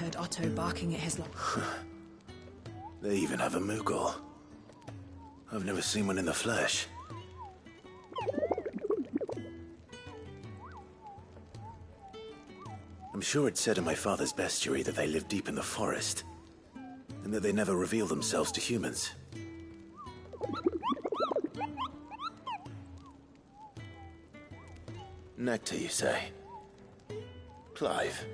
heard Otto barking at his They even have a Moogle. I've never seen one in the flesh. I'm sure it said in my father's bestiary that they live deep in the forest, and that they never reveal themselves to humans. Nectar, you say? Clive.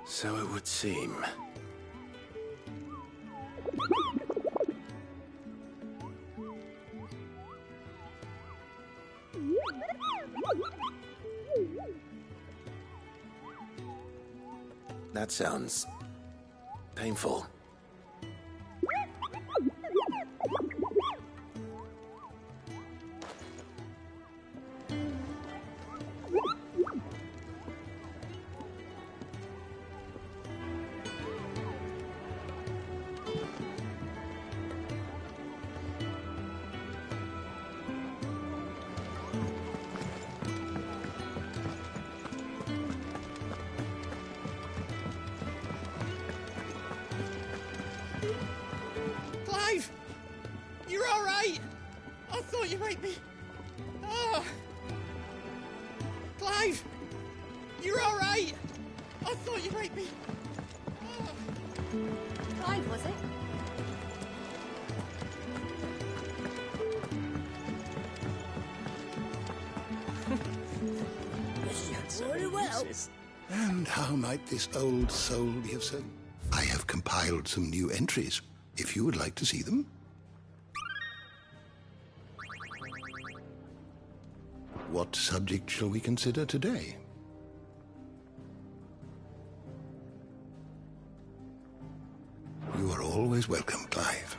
So it would seem. That sounds painful. Clive! You're all right! I thought you might be... Ah! Clive! You're all right! I thought you might be... Ah. Clive, was it? Very well. And how might this old soul be of service? I have compiled some new entries, if you would like to see them. What subject shall we consider today? You are always welcome, Clive.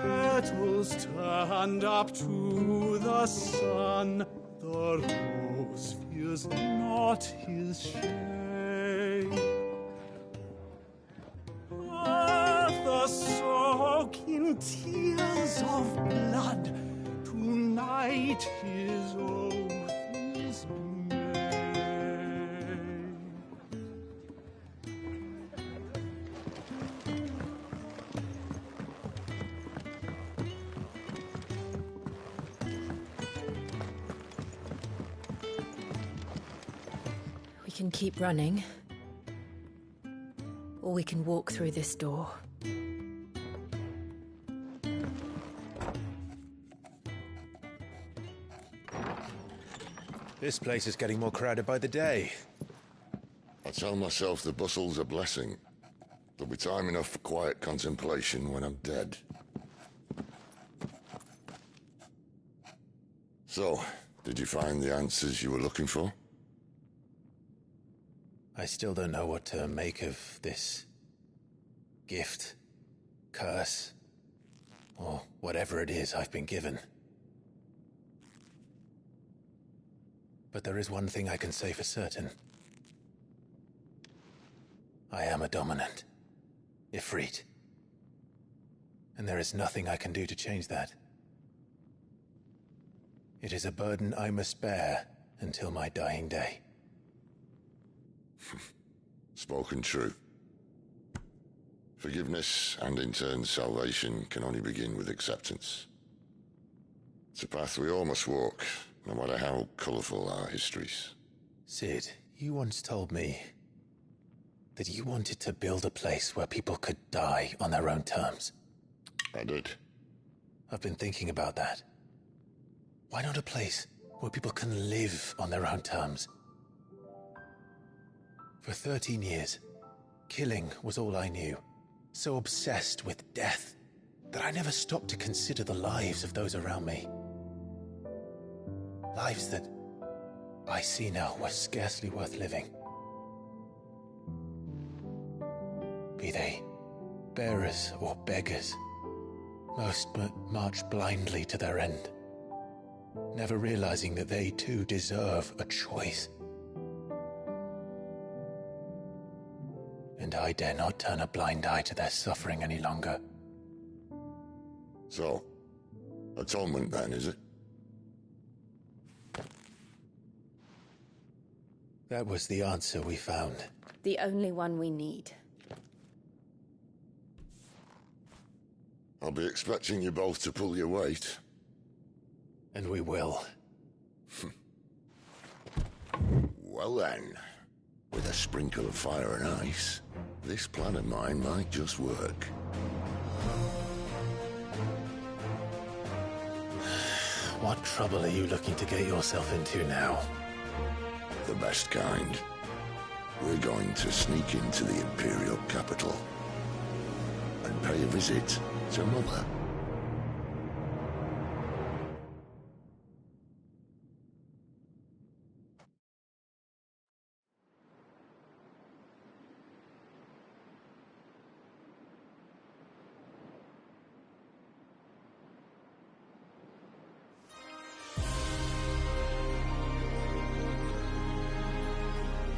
Petals stand up to the sun, the rose fears not his shade. Earth soak in tears of blood, tonight his oath is made. We can keep running, or we can walk through this door. This place is getting more crowded by the day. I tell myself the bustle's a blessing. There'll be time enough for quiet contemplation when I'm dead. So, did you find the answers you were looking for? I still don't know what to make of this gift, curse, or whatever it is I've been given. But there is one thing I can say for certain. I am a dominant, Ifrit. And there is nothing I can do to change that. It is a burden I must bear until my dying day. Spoken true. Forgiveness and in turn salvation can only begin with acceptance. It's a path we all must walk, no matter how colourful our histories. Cid, you once told me that you wanted to build a place where people could die on their own terms. I did. I've been thinking about that. Why not a place where people can live on their own terms? For 13 years, killing was all I knew. So obsessed with death that I never stopped to consider the lives of those around me. Lives that I see now were scarcely worth living. Be they bearers or beggars, most march blindly to their end, never realizing that they too deserve a choice. And I dare not turn a blind eye to their suffering any longer. So, atonement then, is it? That was the answer we found. The only one we need. I'll be expecting you both to pull your weight. And we will. Well then, with a sprinkle of fire and ice, this plan of mine might just work. What trouble are you looking to get yourself into now? The best kind. We're going to sneak into the Imperial capital and pay a visit to Mother.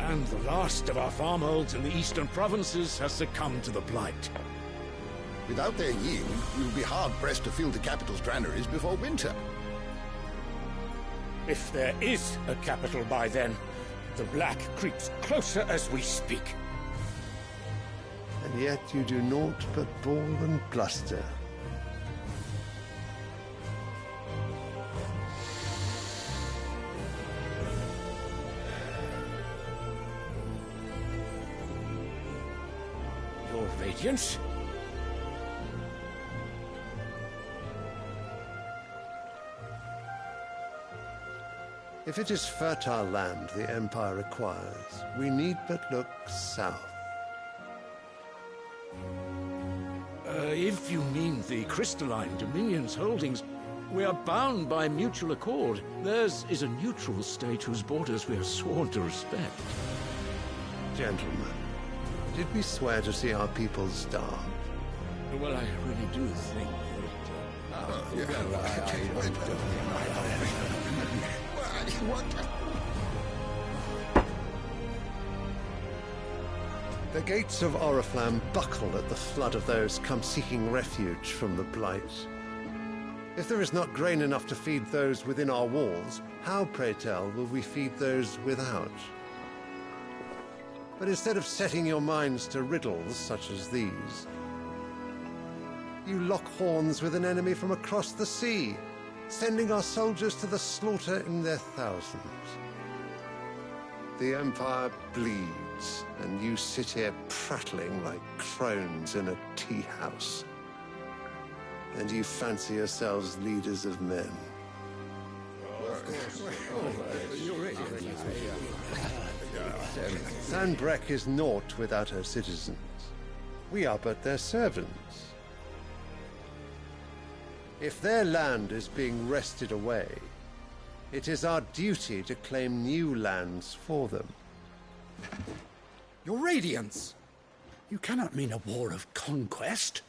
And the last of our farmholds in the eastern provinces has succumbed to the blight. Without their yield, you'll be hard-pressed to fill the capital's granaries before winter. If there is a capital by then, the Black creeps closer as we speak. And yet you do naught but bawl and bluster. Your Radiance? If it is fertile land the Empire requires, we need but look south. If you mean the Crystalline Dominion's holdings, we are bound by mutual accord. Theirs is a neutral state whose borders we are sworn to respect. Gentlemen, did we swear to see our people starve? Well, I really do think The gates of Oriflamme buckle at the flood of those come seeking refuge from the Blight. If there is not grain enough to feed those within our walls, how, pray tell, will we feed those without? But instead of setting your minds to riddles such as these, you lock horns with an enemy from across the sea, sending our soldiers to the slaughter in their thousands. The Empire bleeds, and you sit here prattling like crones in a tea house. And you fancy yourselves leaders of men. Sanbreque is naught without her citizens. We are but their servants. If their land is being wrested away, it is our duty to claim new lands for them. Your Radiance! You cannot mean a war of conquest.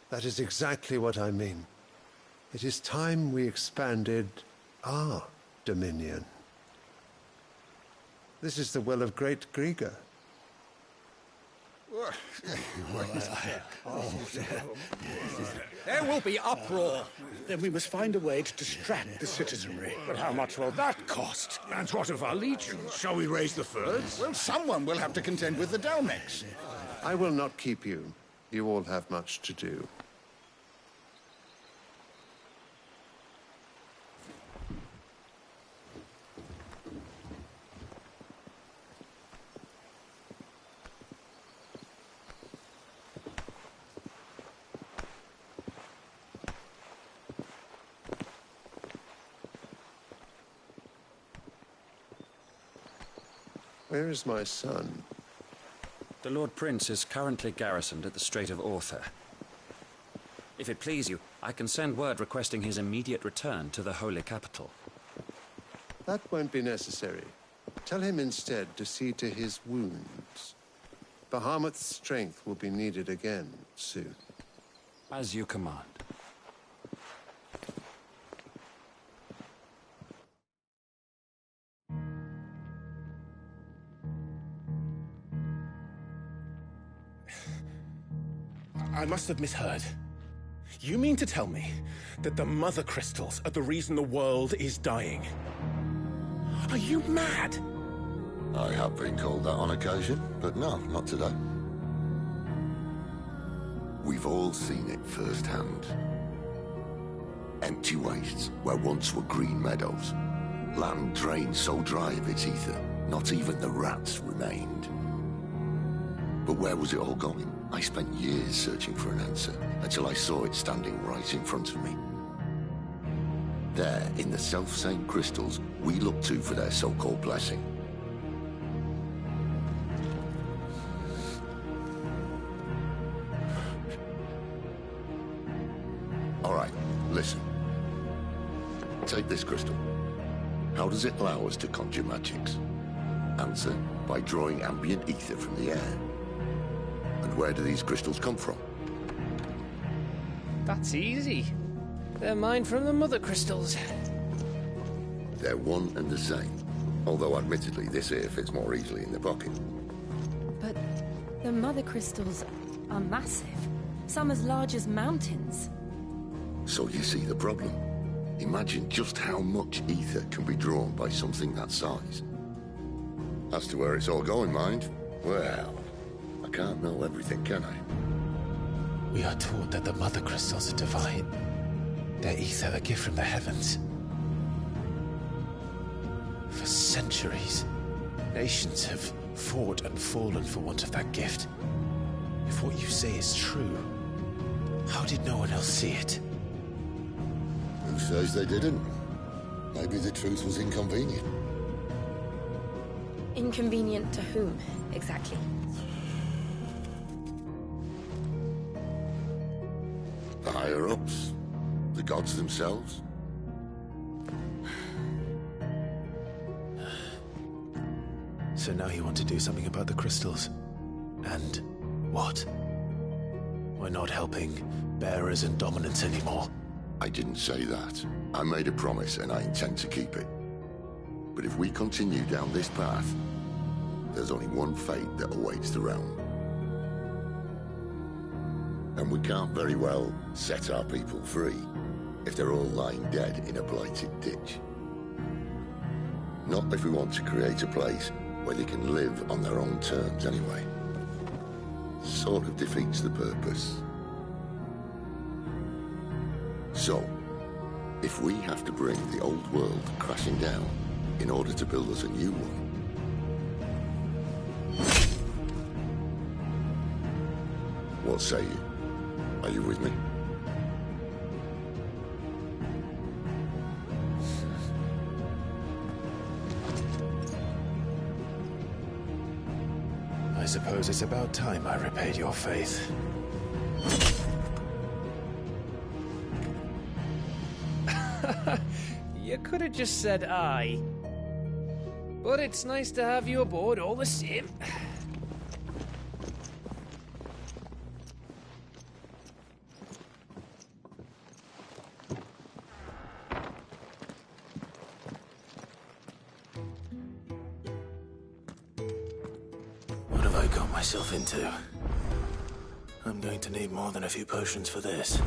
That is exactly what I mean. It is time we expanded our dominion. This is the will of great Griga. There will be uproar. Then we must find a way to distract the citizenry. But how much will that cost? And what of our legions? Shall we raise the furs? Well, someone will have to contend with the Dalmex. I will not keep you. You all have much to do. Where is my son? The Lord Prince is currently garrisoned at the Strait of Orther. If it please you, I can send word requesting his immediate return to the Holy Capital. That won't be necessary. Tell him instead to see to his wounds. Bahamut's strength will be needed again soon. As you command. I must have misheard. You mean to tell me that the Mother Crystals are the reason the world is dying? Are you mad? I have been called that on occasion, but no, not today. We've all seen it firsthand. Empty wastes where once were green meadows. Land drained so dry of its ether, not even the rats remained. But where was it all going? I spent years searching for an answer, until I saw it standing right in front of me. There, in the self-same crystals we look to for their so-called blessing. All right, listen. Take this crystal. How does it allow us to conjure magics? Answer, by drawing ambient ether from the air. And where do these crystals come from? That's easy. They're mined from the Mother Crystals. They're one and the same. Although admittedly this here fits more easily in the pocket. But the Mother Crystals are massive. Some as large as mountains. So you see the problem. Imagine just how much ether can be drawn by something that size. As to where it's all going, mind, well, I can't know everything, can I? We are taught that the Mother Crystals are divine. Their ether a gift from the heavens. For centuries, nations have fought and fallen for want of that gift. If what you say is true, how did no one else see it? Who says they didn't? Maybe the truth was inconvenient. Inconvenient to whom, exactly? The higher-ups? The gods themselves? So now you want to do something about the crystals. And what? We're not helping bearers and dominants anymore. I didn't say that. I made a promise and I intend to keep it. But if we continue down this path, there's only one fate that awaits the realm. And we can't very well set our people free if they're all lying dead in a blighted ditch. Not if we want to create a place where they can live on their own terms anyway. Sort of defeats the purpose. So, if we have to bring the old world crashing down in order to build us a new one, what say you? Are you with me? I suppose it's about time I repaid your faith. You could have just said aye. But it's nice to have you aboard all the same. What have I got myself into? I'm going to need more than a few potions for this.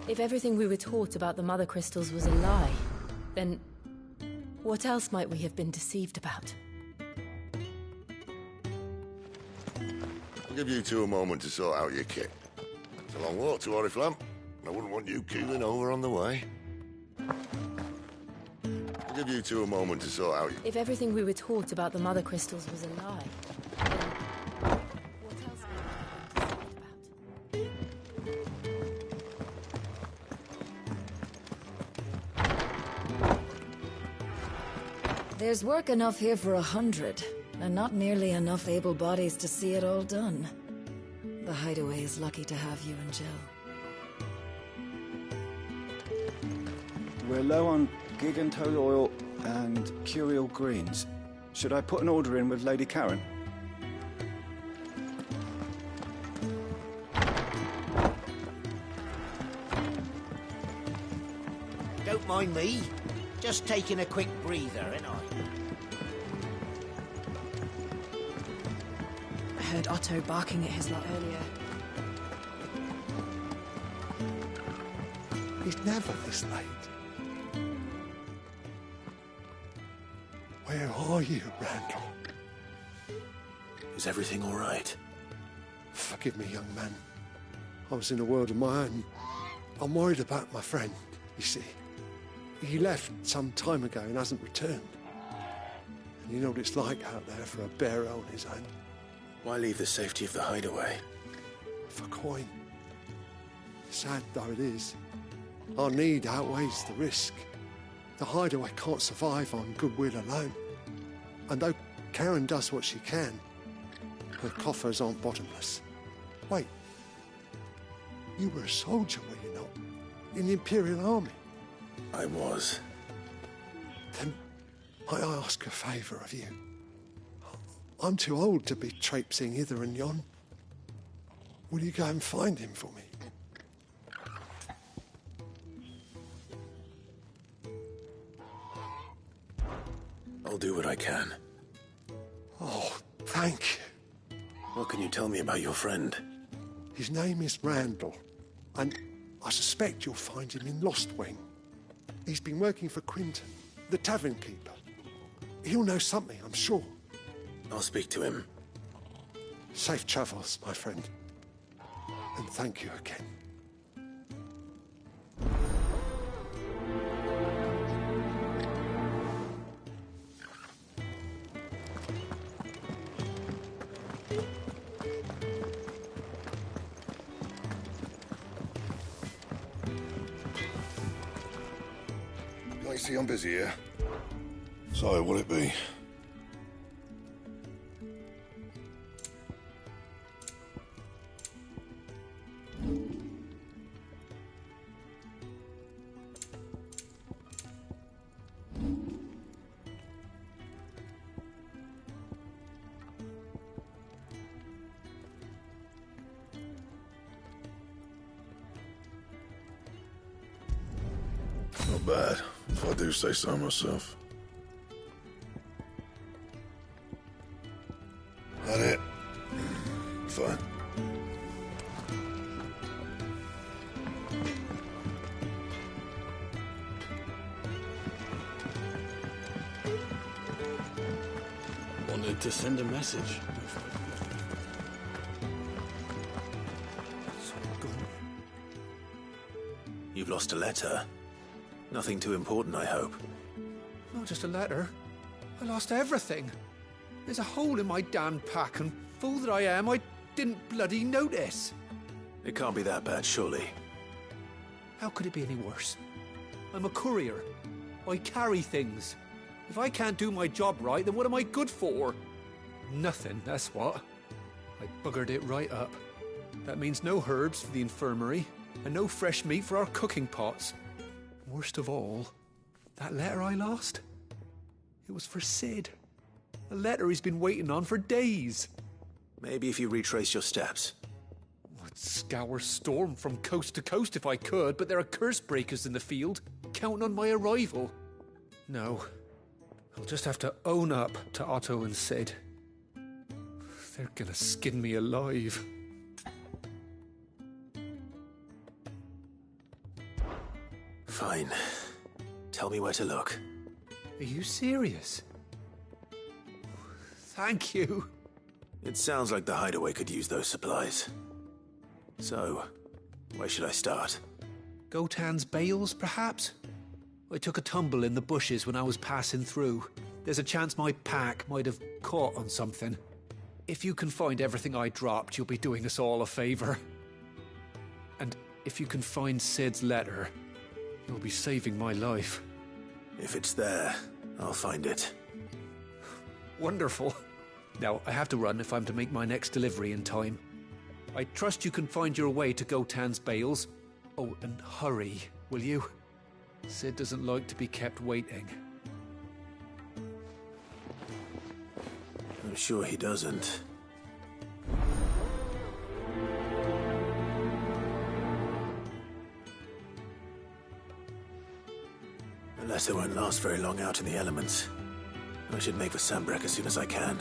If everything we were taught about the Mother Crystals was a lie, then what else might we have been deceived about? I'll give you two a moment to sort out your kit. It's a long walk to Oriflamme, and I wouldn't want you keeling over on the way. I'll give you two a moment to sort out your... If everything we were taught about the Mother Crystals was a lie, then what else might we have been deceived about? There's work enough here for 100, and not nearly enough able bodies to see it all done. The Hideaway is lucky to have you and Jill. We're low on gigantole oil and curial greens. Should I put an order in with Lady Karen? Don't mind me. Just taking a quick breather, ain't I? heard Otto barking at his lot earlier. He's never this late. Where are you, Randall? Is everything all right? Forgive me, young man. I was in a world of my own. I'm worried about my friend, you see. He left some time ago and hasn't returned. And you know what it's like out there for a bearer on his own. Why leave the safety of the hideaway? For coin. Sad though it is, our need outweighs the risk. The hideaway can't survive on goodwill alone. And though Karen does what she can, her coffers aren't bottomless. Wait, you were a soldier, were you not? In the Imperial Army? I was. Then might I ask a favour of you? I'm too old to be traipsing hither and yon. Will you go and find him for me? I'll do what I can. Oh, thank you. What can you tell me about your friend? His name is Randall, and I suspect you'll find him in Lostwing. He's been working for Quinton, the tavern keeper. He'll know something, I'm sure. I'll speak to him. Safe travels, my friend. And thank you again. I see I'm busy here. So, what'll it be? Not bad, if I do say so myself. That it? Fine. Wanted to send a message. You've lost a letter. Nothing too important, I hope. Not just a letter. I lost everything. There's a hole in my damned pack, and fool that I am, I didn't bloody notice. It can't be that bad, surely. How could it be any worse? I'm a courier. I carry things. If I can't do my job right, then what am I good for? Nothing, that's what. I buggered it right up. That means no herbs for the infirmary, and no fresh meat for our cooking pots. Worst of all, that letter I lost, it was for Sid. A letter he's been waiting on for days. Maybe if you retrace your steps. I'd scour Storm from coast to coast if I could, but there are curse breakers in the field, counting on my arrival. No, I'll just have to own up to Otto and Sid. They're gonna skin me alive. Fine. Tell me where to look. Are you serious? Thank you. It sounds like the hideaway could use those supplies. So, where should I start? Gotan's bales, perhaps? I took a tumble in the bushes when I was passing through. There's a chance my pack might have caught on something. If you can find everything I dropped, you'll be doing us all a favor. And if you can find Sid's letter, you'll be saving my life. If it's there, I'll find it. Wonderful. Now, I have to run if I'm to make my next delivery in time. I trust you can find your way to Gotan's bales. Oh, and hurry, will you? Sid doesn't like to be kept waiting. I'm sure he doesn't. The letter won't last very long out in the elements. I should make for Sanbreque as soon as I can.